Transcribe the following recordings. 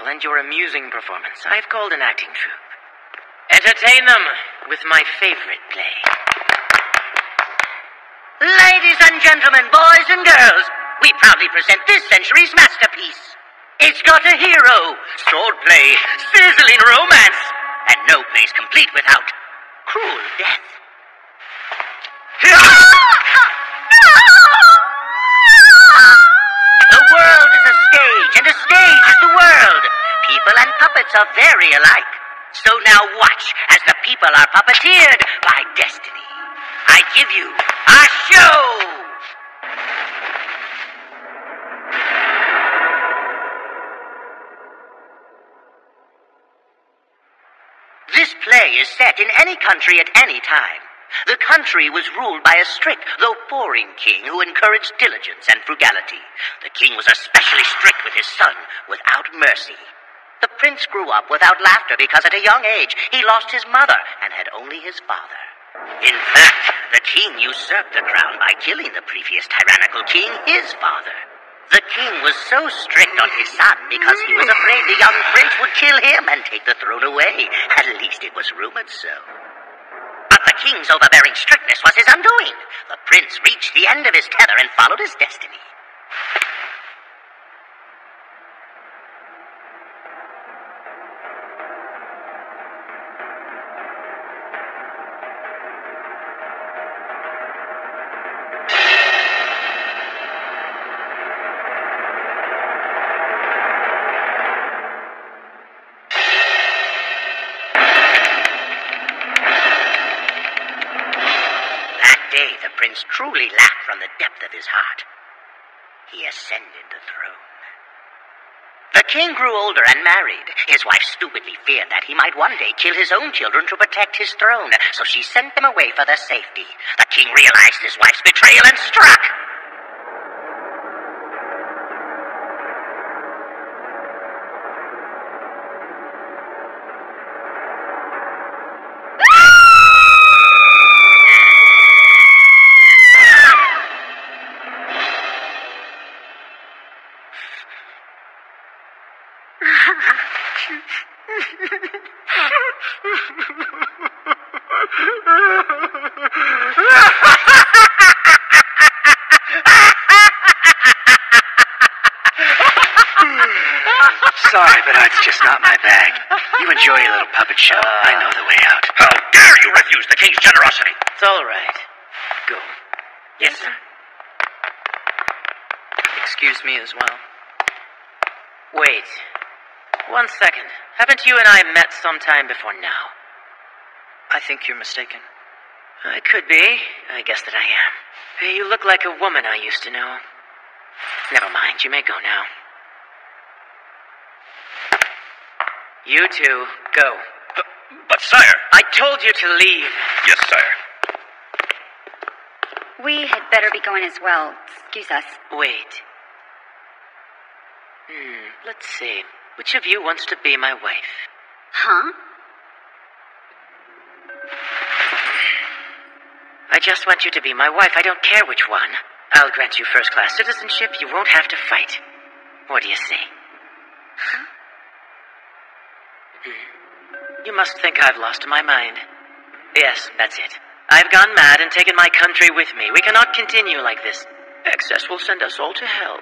and your amusing performance, I've called an acting troupe. Entertain them with my favorite play. Ladies and gentlemen, boys and girls, we proudly present this century's masterpiece. It's got a hero, swordplay, sizzling romance, and no play's complete without cruel death. The world is a stage, and a stage is the world. People and puppets are very alike. So now watch as the people are puppeteered by destiny. I give you a show! This play is set in any country at any time. The country was ruled by a strict, though boring king who encouraged diligence and frugality. The king was especially strict with his son, without mercy. The prince grew up without laughter because at a young age he lost his mother and had only his father. In fact, the king usurped the crown by killing the previous tyrannical king, his father. The king was so strict on his son because he was afraid the young prince would kill him and take the throne away. At least it was rumored so. But the king's overbearing strictness was his undoing. The prince reached the end of his tether and followed his destiny. The prince truly laughed from the depth of his heart. He ascended the throne. The king grew older and married. His wife stupidly feared that he might one day kill his own children to protect his throne, so she sent them away for their safety. The king realized his wife's betrayal and struck. Sorry, but it's just not my bag. You enjoy your little puppet show. I know the way out. How dare you refuse the king's generosity? It's all right. Go. Yes, sir. Excuse me as well. Wait. 1 second. Haven't you and I met sometime before now? I think you're mistaken. I could be. I guess that I am. Hey, you look like a woman I used to know. Never mind. You may go now. You two, go. But sire... I told you to leave. Yes, sire. We had better be going as well. Excuse us. Wait. Let's see. Which of you wants to be my wife? Huh? I just want you to be my wife. I don't care which one. I'll grant you first-class citizenship. You won't have to fight. What do you say? Huh? You must think I've lost my mind. Yes, that's it. I've gone mad and taken my country with me. We cannot continue like this. Excess will send us all to hell.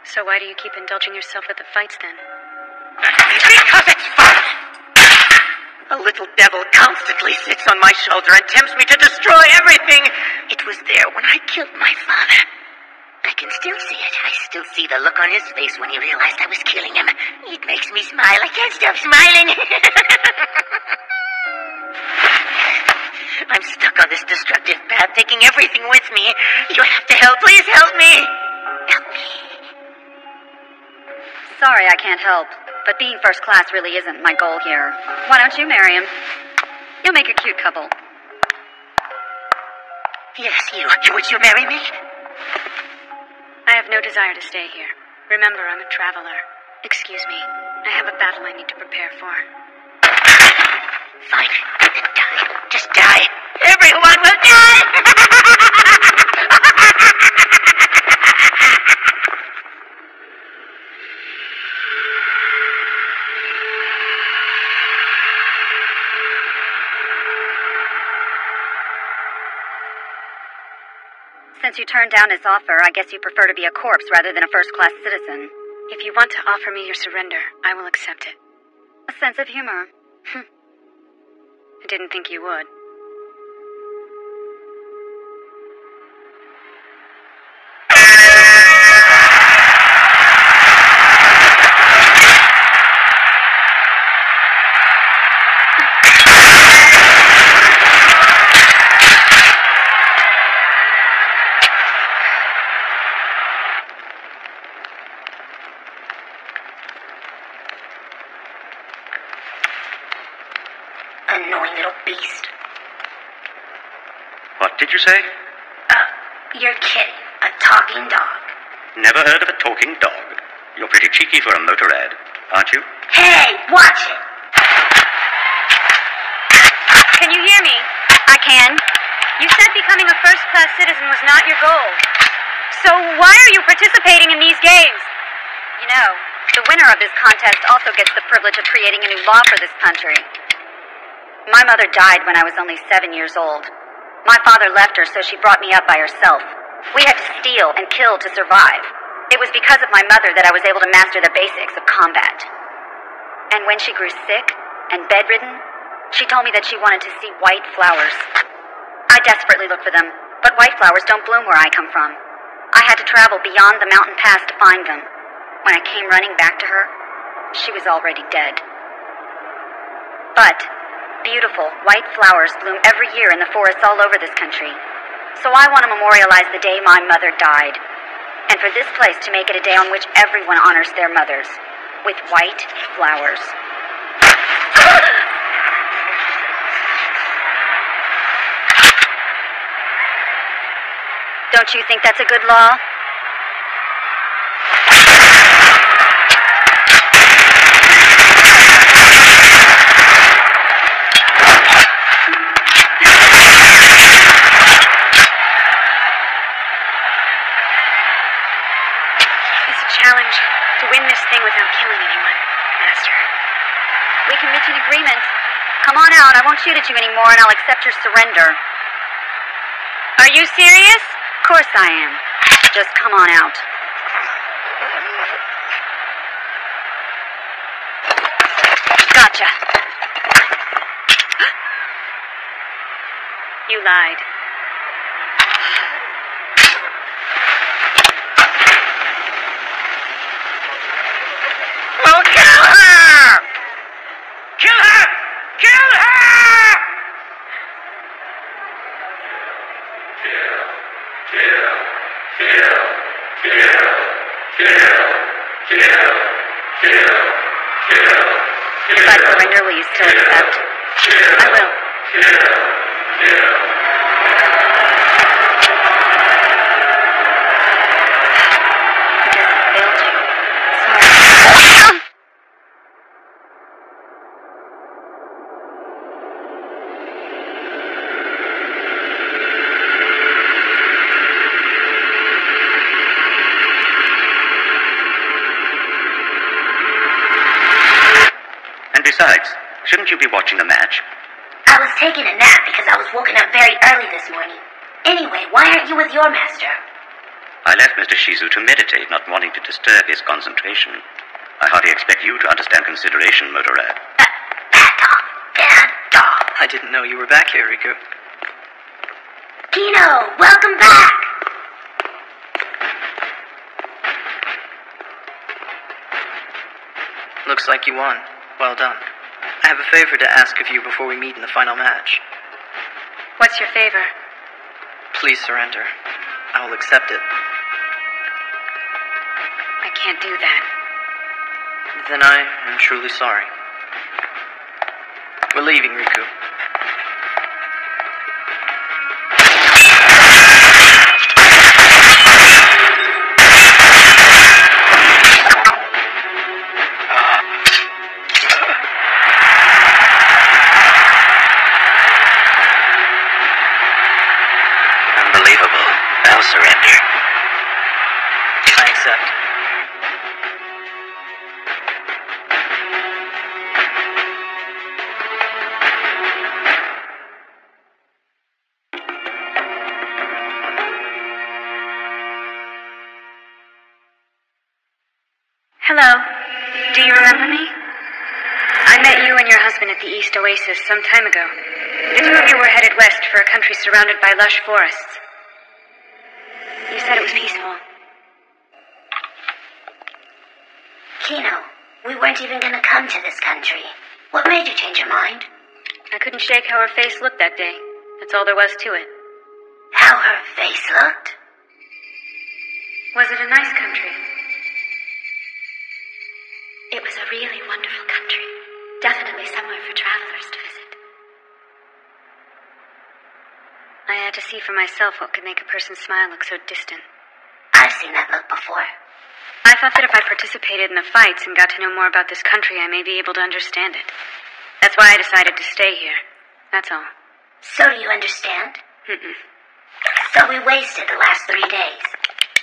So why do you keep indulging yourself with the fights then? Because it's fun! A little devil constantly sits on my shoulder and tempts me to destroy everything. It was there when I killed my father. I can still see it. I still see the look on his face when he realized I was killing him. It makes me smile. I can't stop smiling. I'm stuck on this destructive path, taking everything with me. You have to help. Please help me. Help me. Sorry I can't help, but being first class really isn't my goal here. Why don't you marry him? You'll make a cute couple. Yes, you. Would you marry me? I have no desire to stay here. Remember, I'm a traveler. Excuse me. I have a battle I need to prepare for. Fine. Then die. Just die. Everyone will die! Since you turned down his offer, I guess you prefer to be a corpse rather than a first-class citizen. If you want to offer me your surrender, I will accept it. A sense of humor. I didn't think you would. Annoying little beast. What did you say? You're kidding. A talking dog. Never heard of a talking dog. You're pretty cheeky for a motorhead, aren't you? Hey, watch it! Can you hear me? I can. You said becoming a first-class citizen was not your goal. So why are you participating in these games? You know, the winner of this contest also gets the privilege of creating a new law for this country. My mother died when I was only 7 years old. My father left her, so she brought me up by herself. We had to steal and kill to survive. It was because of my mother that I was able to master the basics of combat. And when she grew sick and bedridden, she told me that she wanted to see white flowers. I desperately looked for them, but white flowers don't bloom where I come from. I had to travel beyond the mountain pass to find them. When I came running back to her, she was already dead. But beautiful white flowers bloom every year in the forests all over this country. So I want to memorialize the day my mother died. And for this place to make it a day on which everyone honors their mothers. With white flowers. Don't you think that's a good law? Challenge to win this thing without killing anyone, Master. We can reach an agreement. Come on out. I won't shoot at you anymore, and I'll accept your surrender. Are you serious? Of course I am. Just come on out. Gotcha. You lied. Oh, kill her! Kill her! Kill her! If I surrender, will you still accept? I will. I guess I failed you. Sorry. And besides, shouldn't you be watching the match? I was taking a nap because I was woken up very early this morning. Anyway, why aren't you with your master? I left Mr. Shizu to meditate, not wanting to disturb his concentration. I hardly expect you to understand consideration, Motorrad. Bad dog. Bad dog. I didn't know you were back here, Riku. Kino, welcome back. Looks like you won. Well done. I have a favor to ask of you before we meet in the final match. What's your favor? Please surrender. I will accept it. I can't do that. Then I am truly sorry. We're leaving, Riku. Unbelievable. I'll surrender. I accept. Hello. Do you remember me? I met you and your husband at the East Oasis some time ago. The two of you were headed west for a country surrounded by lush forests. You said it was peaceful. Kino, we weren't even gonna come to this country. What made you change your mind? I couldn't shake how her face looked that day. That's all there was to it. How her face looked? Was it a nice country? It was a really wonderful country. Definitely somewhere for travelers to visit. I had to see for myself what could make a person's smile look so distant. I've seen that look before. I thought that if I participated in the fights and got to know more about this country, I may be able to understand it. That's why I decided to stay here. That's all. So do you understand? Mm-mm. So we wasted the last 3 days.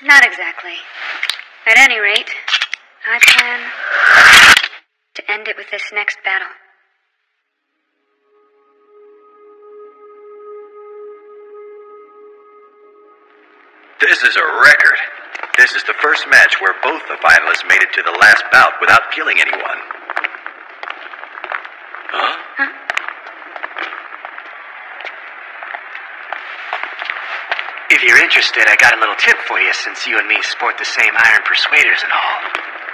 Not exactly. At any rate, I plan to end it with this next battle. This is a record. This is the first match where both the finalists made it to the last bout without killing anyone. Huh? If you're interested, I got a little tip for you since you and me sport the same iron persuaders and all.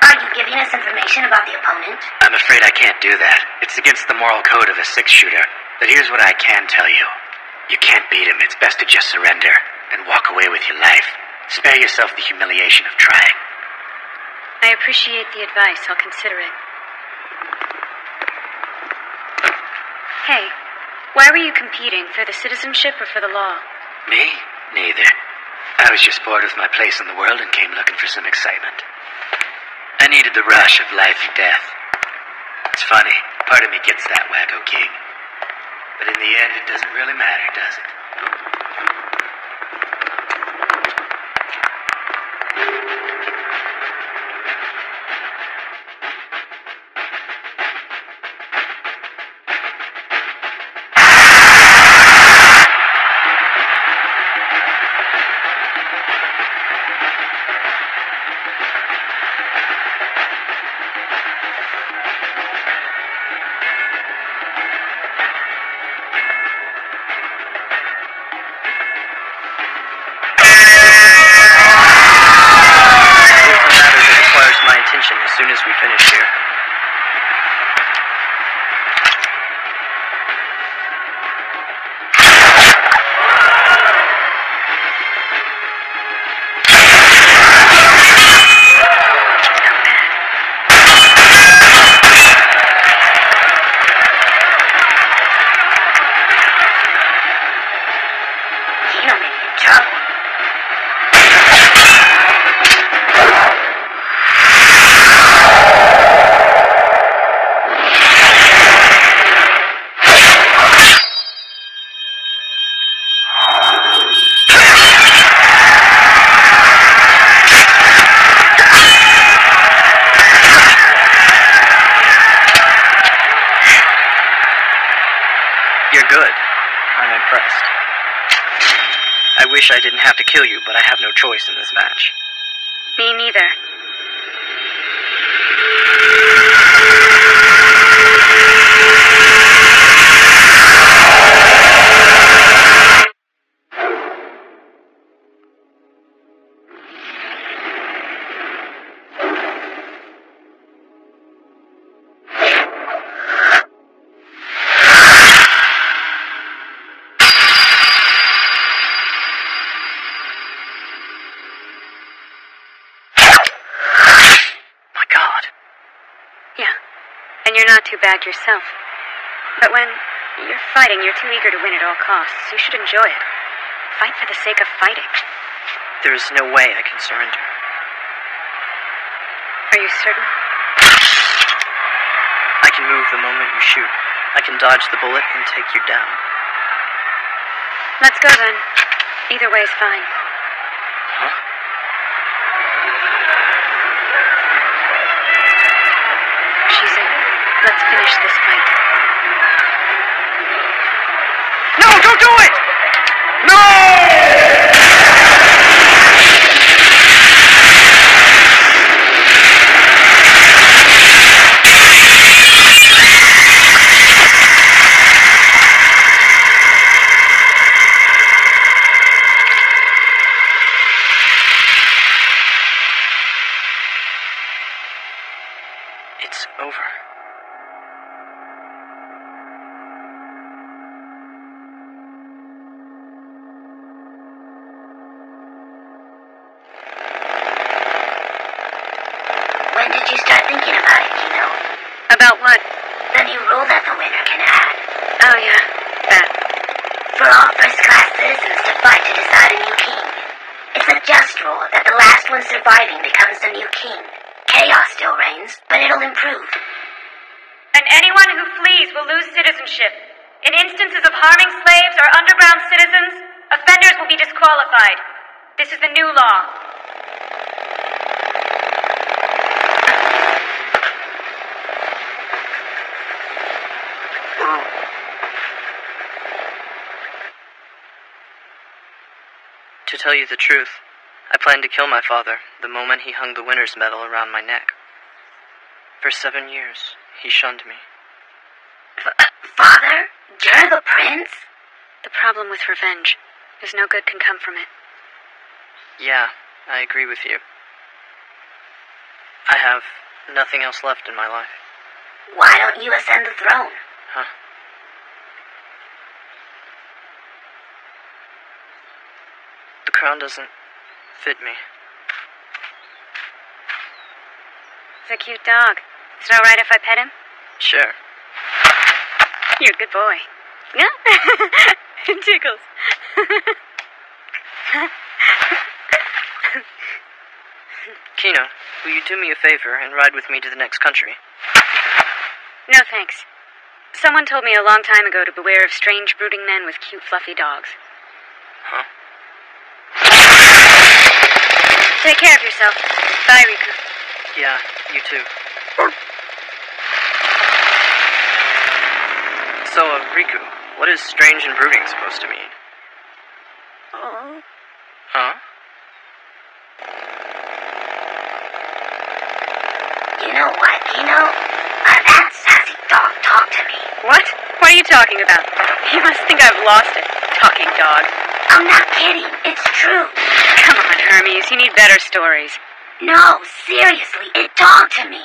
Are you giving us information about the opponent? I'm afraid I can't do that. It's against the moral code of a six-shooter. But here's what I can tell you. You can't beat him. It's best to just surrender and walk away with your life. Spare yourself the humiliation of trying. I appreciate the advice. I'll consider it. Hey, why were you competing? For the citizenship or for the law? Me? Neither. I was just bored with my place in the world and came looking for some excitement. I needed the rush of life and death. It's funny, part of me gets that wacko king. But in the end, it doesn't really matter, does it? As soon as we finish here. Kino may be in trouble. You're good. I'm impressed. I wish I didn't have to kill you, but I have no choice in this match. Me neither. And you're not too bad yourself. But when you're fighting, you're too eager to win at all costs. You should enjoy it. Fight for the sake of fighting. There's no way I can surrender. Are you certain? I can move the moment you shoot. I can dodge the bullet and take you down. Let's go then. Either way is fine. Huh? She's in. Let's finish this fight. No, don't do it! No! over. When did you start thinking about it, Kino? About what? The new rule that the winner can add. Oh, yeah. That. For all first-class citizens to fight to decide a new king. It's a just rule that the last one surviving becomes the new king. Chaos still reigns, but it'll improve. And anyone who flees will lose citizenship. In instances of harming slaves or underground citizens, offenders will be disqualified. This is the new law. To tell you the truth, I planned to kill my father the moment he hung the winner's medal around my neck. For 7 years, he shunned me. Father? You're the prince? The problem with revenge is no good can come from it. Yeah, I agree with you. I have nothing else left in my life. Why don't you ascend the throne? Huh? The crown doesn't fit me. It's a cute dog. Is it alright if I pet him? Sure. You're a good boy. Yeah? It tickles. Kino, will you do me a favor and ride with me to the next country? No thanks. Someone told me a long time ago to beware of strange brooding men with cute fluffy dogs. Huh? Take care of yourself. Bye, Riku. Yeah, you too. So, Riku, what is strange and brooding supposed to mean? Huh? You know what, Kino? That sassy dog talked to me. What? What are you talking about? You must think I've lost it, talking dog. I'm not kidding. It's true. Come on, Hermes. You need better stories. No, seriously, it talked to me.